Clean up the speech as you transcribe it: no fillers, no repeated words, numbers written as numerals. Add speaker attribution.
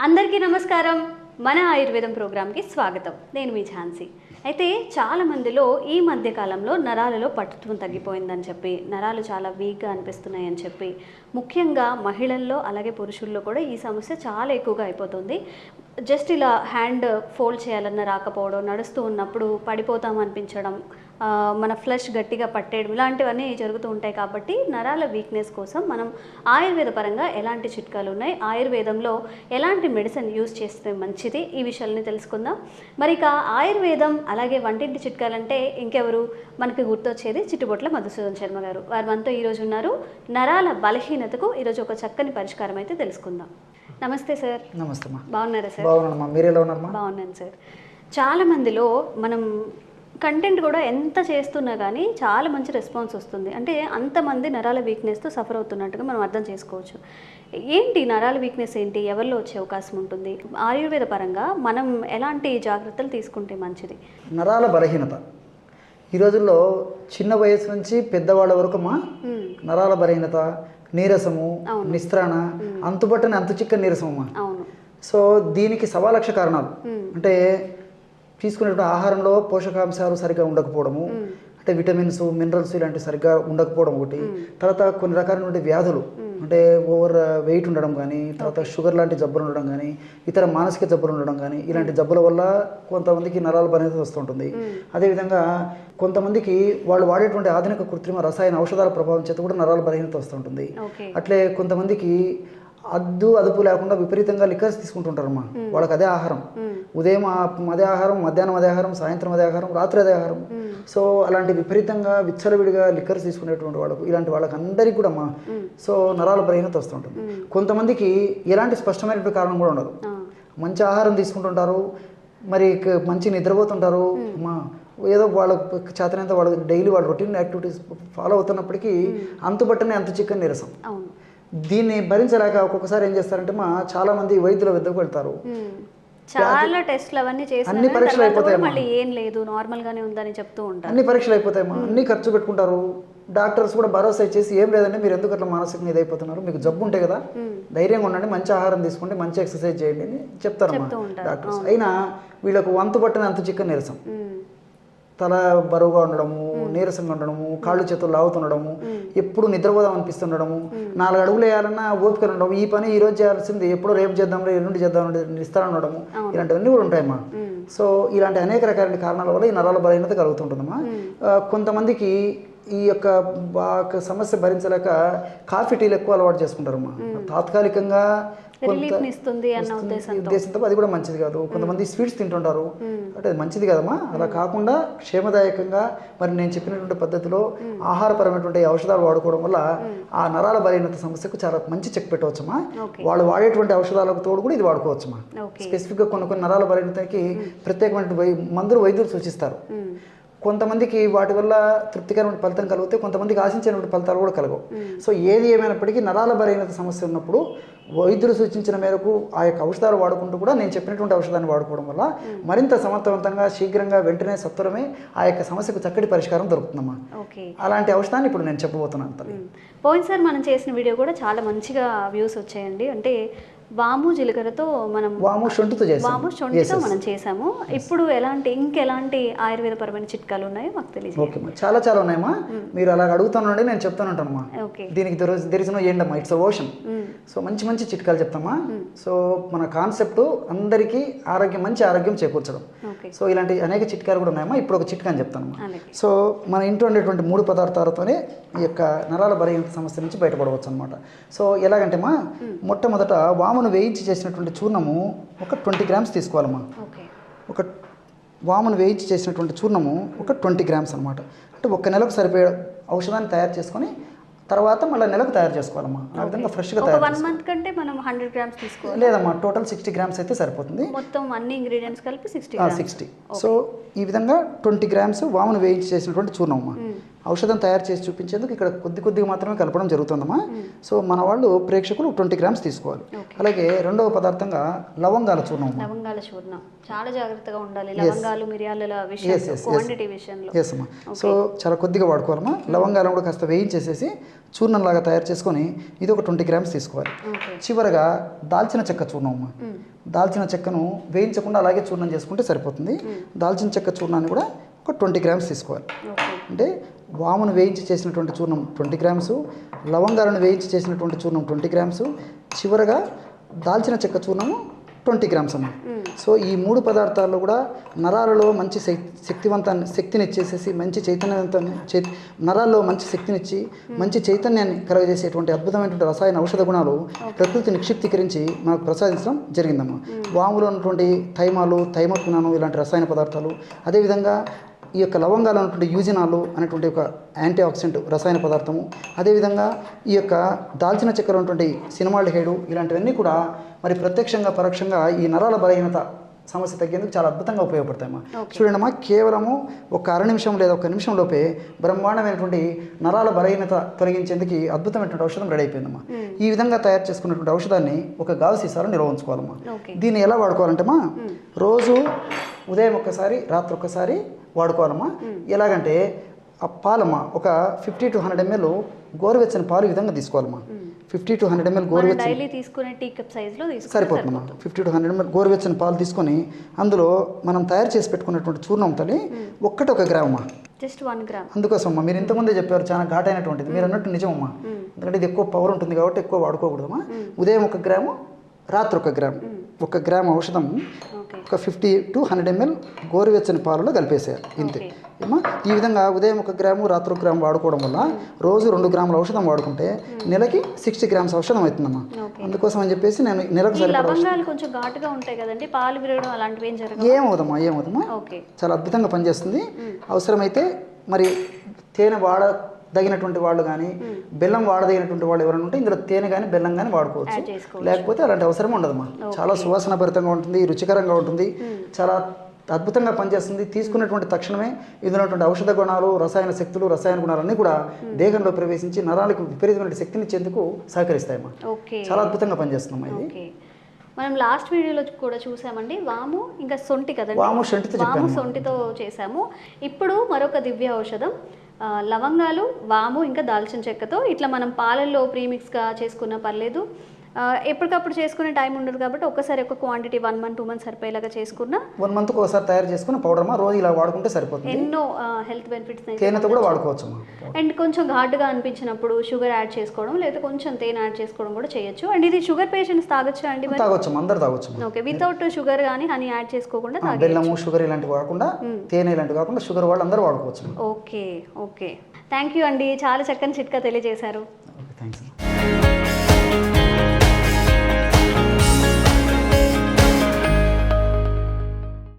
Speaker 1: అందరికీ నమస్కారం. మన ఆయుర్వేదం ప్రోగ్రామ్కి స్వాగతం. నేను మీ ఝాన్సీ. అయితే చాలా మందిలో ఈ మధ్య కాలంలో నరాలలో పట్టుత్వం తగ్గిపోయిందని చెప్పి, నరాలు చాలా వీక్గా అనిపిస్తున్నాయని చెప్పి, ముఖ్యంగా మహిళల్లో అలాగే పురుషుల్లో కూడా ఈ సమస్య చాలా ఎక్కువగా అయిపోతుంది. జస్ట్ ఇలా హ్యాండ్ ఫోల్డ్ చేయాలన్న రాకపోవడం, నడుస్తూ ఉన్నప్పుడు పడిపోతాం అనిపించడం, మన ఫ్లష్ గట్టిగా పట్టేయడం, ఇలాంటివన్నీ జరుగుతూ ఉంటాయి. కాబట్టి నరాల వీక్నెస్ కోసం మనం ఆయుర్వేద పరంగా ఎలాంటి చిట్కాలు ఉన్నాయి, ఆయుర్వేదంలో ఎలాంటి మెడిసిన్ యూజ్ చేస్తే మంచిది, ఈ విషయాలని తెలుసుకుందాం. మరి ఇక ఆయుర్వేదం అలాగే వంటింటి చిట్కాలంటే ఇంకెవరు మనకి గుర్తొచ్చేది చిట్టుబొట్ల మధుసూదన్ శర్మ గారు. వారు మనతో ఈరోజు ఉన్నారు. నరాల బలహీనతకు ఈరోజు ఒక చక్కని పరిష్కారం అయితే తెలుసుకుందాం. నమస్తే సార్.
Speaker 2: నమస్తే.
Speaker 1: బాగున్నారా సార్?
Speaker 2: బాగున్నాను. మీరు ఎలా ఉన్నారు?
Speaker 1: బాగున్నాను సార్. చాలా మందిలో మనం కంటెంట్ కూడా ఎంత చేస్తున్నా కానీ చాలా మంచి రెస్పాన్స్ వస్తుంది. అంటే అంతమంది నరాల వీక్నెస్తో సఫర్ అవుతున్నట్టుగా మనం అర్థం చేసుకోవచ్చు. ఏంటి నరాల వీక్నెస్, ఏంటి, ఎవరిలో వచ్చే అవకాశం ఉంటుంది? ఆయుర్వేద పరంగా మనం ఎలాంటి జాగ్రత్తలు తీసుకుంటే మంచిది?
Speaker 2: నరాల బలహీనత ఈ రోజుల్లో చిన్న వయసు నుంచి పెద్దవాళ్ళ వరకు నరాల బలహీనత, నీరసము, నిస్త్రాణ, అంతుబట్టని అంతు చిక్కని నీరసమమ్మా.
Speaker 1: అవును.
Speaker 2: సో దీనికి 1,00,000 కారణాలు. అంటే తీసుకునేటువంటి ఆహారంలో పోషకాంశాలు సరిగ్గా ఉండకపోవడము, అంటే విటమిన్స్, మినరల్స్ ఇలాంటివి సరిగ్గా ఉండకపోవడం ఒకటి. తర్వాత కొన్ని రకాలైన వ్యాధులు, అంటే ఓవర్ వెయిట్ ఉండడం కానీ, తర్వాత షుగర్ లాంటి జబ్బులు ఉండడం కానీ, ఇతర మానసిక జబ్బులు ఉండడం కానీ, ఇలాంటి జబ్బుల వల్ల కొంతమందికి నరాల బలహీనత వస్తుంటుంది. అదేవిధంగా కొంతమందికి వాళ్ళు వాడేటువంటి ఆధునిక కృత్రిమ రసాయన ఔషధాల ప్రభావం చేత కూడా నరాల బలహీనత వస్తుంటుంది. అట్లే కొంతమందికి అదుపు లేకుండా విపరీతంగా లిక్కర్స్ తీసుకుంటుంటారమ్మా. వాళ్ళకి అదే ఆహారం, ఉదయం అదే ఆహారం, మధ్యాహ్నం అదే ఆహారం, సాయంత్రం అదే ఆహారం, రాత్రి అదే ఆహారం. సో అలాంటి విపరీతంగా విచ్చలవిడిగా లిక్కర్స్ తీసుకునేటువంటి వాళ్ళకు, ఇలాంటి వాళ్ళకి అందరికీ కూడా సో నరాల బలహీనత వస్తుంటుంది. కొంతమందికి ఎలాంటి స్పష్టమైనటువంటి కారణం కూడా ఉండదు. మంచి ఆహారం తీసుకుంటుంటారు, మరి మంచి నిద్రపోతుంటారు, ఏదో వాళ్ళ చేతనంత వాళ్ళు డైలీ వాళ్ళ రొటీన్ యాక్టివిటీస్ ఫాలో అవుతున్నప్పటికీ అంతుబట్టని అంతు చిక్కని నీరసం. దీన్ని భరించలేక ఒక్కొక్కసారి ఏం చేస్తారంటే చాలా మంది వైద్యుల వద్దకు వెళ్తారు.
Speaker 1: చాలా టెస్ట్లు అవన్నీ చేసి
Speaker 2: అన్ని పరీక్షలు అయిపోతాయి,
Speaker 1: మళ్ళీ ఏం లేదు, నార్మల్ గానే ఉందని చెప్తూ ఉంటారు.
Speaker 2: అన్ని పరీక్షలు అయిపోతాయమ్మా, అన్ని ఖర్చు పెట్టుకుంటారు. డాక్టర్స్ కూడా భరోసా ఇచ్చేసి ఏం లేదండి, మీరు ఎందుకు అట్లా మానసికంగా ఇదైపోతున్నారు, మీకు జబ్బు ఉంటే కదా, ధైర్యంగా ఉండండి, మంచి ఆహారం తీసుకోండి, మంచి ఎక్సర్సైజ్ చేయండి అని చెప్తారమ్మా డాక్టర్స్. అయినా వీళ్ళకు వంతు పట్టిన అంతు చిక్కని నీరసం, తల బరువుగా ఉండడము, నీరసంగా ఉండడము, కాళ్ళు చేతులు లాగుతుండడము, ఎప్పుడు నిద్రపోదాం అనిపిస్తుండడము, 4 అడుగులు వేయాలన్నా ఓపిక ఉండడం, ఈ పని ఈ రోజు చేయాల్సింది ఎప్పుడో రేపు చేద్దాం, ఎల్లుండి చేద్దాం నిస్తారం ఉండడము, ఇలాంటివన్నీ కూడా ఉంటాయమ్మా. సో ఇలాంటి అనేక రకాల కారణాల వల్ల ఈ నరాల బలహీనత కలుగుతుంటుందమ్మా. కొంతమందికి ఈ యొక్క సమస్య భరించలేక కాఫీ టీలు ఎక్కువ అలవాటు చేసుకుంటారమ్మా. తాత్కాలికంగా ఉద్దేశంతో అది కూడా మంచిది కాదు. కొంతమంది స్వీట్స్ తింటుంటారు, అంటే అది మంచిది కదమ్మా. అలా కాకుండా క్షేమదాయకంగా మరి నేను చెప్పినటువంటి పద్ధతిలో ఆహారపరమైనటువంటి ఔషధాలు వాడుకోవడం వల్ల ఆ నరాల బలహీనత సమస్యకు చాలా మంచి చెక్ పెట్టవచ్చమ్మా. వాళ్ళు వాడేటువంటి ఔషధాలకు తోడు కూడా ఇది వాడుకోవచ్చమ్మా. స్పెసిఫిక్గా కొన్ని నరాల బలహీనతకి ప్రత్యేకమైన మందులు వైద్యులు సూచిస్తారు. కొంతమందికి వాటి వల్ల తృప్తికరమైన ఫలితం కలిగితే, కొంతమందికి ఆశించినటువంటి ఫలితాలు కూడా కలగవు. సో ఏది ఏమైనప్పటికీ నరాల బలహీనత సమస్య ఉన్నప్పుడు వైద్యులు సూచించిన మేరకు ఆ యొక్క ఔషధాలు వాడుకుంటూ కూడా నేను చెప్పినటువంటి ఔషధాన్ని వాడుకోవడం వల్ల మరింత సమర్థవంతంగా, శీఘ్రంగా, వెంటనే, సత్వరమే ఆ యొక్క సమస్యకు చక్కటి పరిష్కారం దొరుకుతుందమ్మా. అలాంటి ఔషధాన్ని ఇప్పుడు నేను చెప్పబోతున్నాను.
Speaker 1: పోయినసారి మనం చేసిన వీడియో కూడా చాలా మంచిగా వ్యూస్ వచ్చాయండి. అంటే వాము జీలకర్రతో మనం
Speaker 2: శొంఠితో
Speaker 1: మనం చేసాము. ఇప్పుడు ఇంకెలాంటి ఆయుర్వేదపరమైన చిట్కాలు ఉన్నాయో మాకు తెలియదు.
Speaker 2: ఓకే, చాలా చాలా ఉన్నాయమ్మా. మీరు అలా అడుగుతానండి, నేను చెప్తాను ఉంటానమ్మా. దీనికి తెలిసిన ఏంటమ్మా, ఇట్స్ ఓషన్. సో మంచి మంచి చిట్కాలు చెప్తామా. సో మన కాన్సెప్ట్ అందరికీ మంచి ఆరోగ్యం చేకూర్చడం. సో ఇలాంటి అనేక చిట్కాలు కూడా ఉన్నాయమ్మా. ఇప్పుడు ఒక చిట్కా అని చెప్తానమ్మా. సో మన ఇంట్లో ఉండేటువంటి 3 పదార్థాలతోనే ఈ యొక్క నరాల బలహీనత సమస్య నుంచి బయటపడవచ్చు అనమాట. సో ఎలాగంటే మొట్టమొదట వామును వేయించి చేసినటువంటి చూర్ణము ఒక 20 గ్రామ్స్ తీసుకోవాలమ్మా. ఒక వామును వేయించి చేసినటువంటి చూర్ణము ఒక 20 గ్రామ్స్ అనమాట. అంటే 1 నెలకు సరిపోయే ఔషధాన్ని తయారు చేసుకొని తర్వాత మళ్ళీ నెలకు తయారు చేసుకోవాలమ్మా. ఆ విధంగా ఫ్రెష్గా తయారు లేదమ్మా, టోటల్ 60 గ్రామ్స్ అయితే సరిపోతుంది.
Speaker 1: మొత్తం అన్ని ఇంగ్రీడియంట్స్ కలిపి 60.
Speaker 2: సో ఈ విధంగా 20 గ్రామ్స్ వామును వేయించి చేసినటువంటి చూర్ణమ్మా. ఔషధం తయారు చేసి చూపించేందుకు ఇక్కడ కొద్దిగా మాత్రమే కలపడం జరుగుతుందమ్మా. సో మన వాళ్ళు ప్రేక్షకులు 20 గ్రామ్స్ తీసుకోవాలి. అలాగే రెండవ పదార్థంగా లవంగాల చూర్ణం.
Speaker 1: లవంగాల చూర్ణం చాలా జాగ్రత్తగా ఉండాలి. లవంగాలు మిరియాల విషయంలో క్వాంటిటీ విషయంలో.
Speaker 2: ఎస్ అమ్మా. సో చాలా కొద్దిగా వాడుకోవాలమ్మా. లవంగాలను కూడా కాస్త వేయించేసేసి చూర్ణంలాగా తయారు చేసుకొని ఇది ఒక 20 గ్రామ్స్ తీసుకోవాలి. చివరగా దాల్చిన చెక్క చూర్ణం అమ్మా. దాల్చిన చెక్కను వేయించకుండా అలాగే చూర్ణం చేసుకుంటే సరిపోతుంది. దాల్చిన చెక్క చూర్ణాన్ని కూడా ఒక 20 గ్రామ్స్ తీసుకోవాలి. అంటే వామును వేయించి చేసినటువంటి చూర్ణం 20 గ్రామ్స్, లవంగాలను వేయించి చేసినటువంటి చూర్ణం 20 గ్రామ్స్, చివరగా దాల్చిన చెక్క చూర్ణము 20 గ్రామ్స్ అమ్మ. సో ఈ 3 పదార్థాల్లో కూడా నరాలలో మంచి శక్తినిచ్చేసేసి మంచి నరాల్లో మంచి శక్తినిచ్చి మంచి చైతన్యాన్ని కలగజేసేటువంటి అద్భుతమైనటువంటి రసాయన ఔషధ గుణాలు ప్రకృతి నిక్షిప్తీకరించి మనకు ప్రసాదించడం జరిగిందమ్మా. వాములో ఉన్నటువంటి థైమోక్వినాను ఇలాంటి రసాయన పదార్థాలు, అదేవిధంగా ఈ యొక్క లవంగాలు ఉన్నటువంటి యూజినాలు అనేటువంటి ఒక యాంటీ ఆక్సిడెంట్ రసాయన పదార్థము, అదేవిధంగా ఈ యొక్క దాల్చిన చెక్కర ఉన్నటువంటి సినిమాల్డిహైడ్ ఇలాంటివన్నీ కూడా మరి ప్రత్యక్షంగా పరోక్షంగా ఈ నరాల బలహీనత సమస్య తగ్గేందుకు చాలా అద్భుతంగా ఉపయోగపడతాయమ్మా. చూడండమ్మా, కేవలము ఒక అర నిమిషం లేదా ఒక నిమిషం లోపే బ్రహ్మాండమైనటువంటి నరాల బలహీనత తొలగించేందుకు అద్భుతమైనటువంటి ఔషధం రెడీ అయిపోయిందమ్మా. ఈ విధంగా తయారు చేసుకున్నటువంటి ఔషధాన్ని ఒక గాజు సీసాలో నిల్వ ఉంచుకోవాలమ్మా. దీన్ని ఎలా వాడుకోవాలంటేమా, రోజు ఉదయం ఒక్కసారి రాత్రి ఒక్కసారి వాడుకోవాలమ్మా. ఎలాగంటే ఆ పాలమ్మా ఒక 50 to 100 ml గోరువెచ్చని పాలు ఈ విధంగా తీసుకోవాలమ్మా. 50 to 100 ml గోరువెచ్చని సరిపోతుందమ్మా. 50 to 100 ml గోరువెచ్చని పాలు తీసుకొని అందులో మనం తయారు చేసి పెట్టుకున్నటువంటి చూర్ణం తల్లి ఒక గ్రామ్ అమ్మా.
Speaker 1: Just 1 gram. అందుకోసం
Speaker 2: అమ్మా మీరు ఇంతకుముందే చెప్పారు చాలా ఘాటైనటువంటిది, మీరు అన్నట్టు నిజమమ్మా. ఎందుకంటే ఇది ఎక్కువ పవర్ ఉంటుంది కాబట్టి ఎక్కువ వాడుకోకూడదమ్మా. ఉదయం 1 గ్రాము, రాత్రి 1 గ్రామ్, 1 గ్రామ్ ఔషధం ఒక 50 to 100 ml గోరువెచ్చని పాలలో కలిపేసేయాలి. ఇంతే ఏమా. ఈ విధంగా ఉదయం 1 గ్రాము, రాత్రి 1 గ్రాము వాడుకోవడం వల్ల రోజు 2 గ్రాముల ఔషధం వాడుకుంటే నెలకి 60 గ్రామ్స్ ఔషధం అవుతుందమ్మా. అందుకోసం అని చెప్పేసి నేను నెలకు
Speaker 1: కొంచెం ఘాటుగా ఉంటాయి కదండి, పాలు విరగడం అలాంటివి
Speaker 2: ఏమవుదమ్మా చాలా అద్భుతంగా పనిచేస్తుంది. అవసరమైతే మరి తేనె వాడదగినటువంటి వాళ్ళు కానీ బెల్లం వాడదగినటువంటి వాళ్ళు ఎవరైనా ఉంటే ఇందులో తేనె కానీ బెల్లం కానీ వాడుకోవచ్చు. లేకపోతే అలాంటి అవసరం ఉండదమ్మా. చాలా సువాసన భరితంగా ఉంటుంది, రుచికరంగా ఉంటుంది, చాలా అద్భుతంగా పనిచేస్తుంది. తీసుకున్నటువంటి తక్షణమే ఇందులో ఉన్నటువంటి ఔషధ గుణాలు, రసాయన శక్తులు, రసాయన గుణాలన్నీ కూడా దేహంలో ప్రవేశించి నరాలకు విపరీతమైన శక్తినిచ్చేందుకు సహకరిస్తాయమ్మా. చాలా అద్భుతంగా పనిచేస్తుందమ్మా ఇది.
Speaker 1: మనం లాస్ట్ వీడియోలో కూడా చూసామండి, వాము ఇంకా సొంటి కదండి, వాము సొంటితో చేసాము. ఇప్పుడు మరొక దివ్య ఔషధం లవంగాలు, వాము ఇంకా దాల్చిన చెక్కతో ఇట్లా మనం పాలల్లో ప్రీమిక్స్గా చేసుకున్నా పర్లేదు, ఎప్పటికప్పుడు చేసుకునే టైం ఉండదు కాబట్టి ఒక్కసారి ఒక క్వాంటిటీ 1 month 2 months సరిపోయేలాగా చేసుకున్నా
Speaker 2: 1 month ఒకసారి తయారు చేసుకున్న పౌడర్ రోజు ఇలా వాడుకుంటే సరిపోతుంది.
Speaker 1: ఎన్నో హెల్త్ బెనిఫిట్స్
Speaker 2: తేనెతో కూడా వాడుకోవచ్చు.
Speaker 1: అండ్ కొంచెం ఘాటుగా అనిపించినప్పుడు షుగర్ యాడ్ చేసుకోవడం లేదా కొంచెం తేనె యాడ్ చేసుకోవడం కూడా చేయొచ్చు. అండ్ ఇది షుగర్ పేషెంట్స్ తాగొచ్చు అండి?
Speaker 2: తాగొచ్చు, అందరు తాగొచ్చు.
Speaker 1: ఓకే, వితౌట్ షుగర్ కానీ హనీ యాడ్ చేసుకోకుండా తాగొచ్చు.
Speaker 2: బెల్లము, షుగర్ ఇలాంటివి కాకుండా తేనె ఇలాంటివి కాకుండా షుగర్ వాళ్ళు అందరూ వాడుకోవచ్చు.
Speaker 1: ఓకే, థ్యాంక్ యూ అండి, చాలా చక్కని చిట్కా తెలియజేశారు.
Speaker 2: థ్యాంక్స్.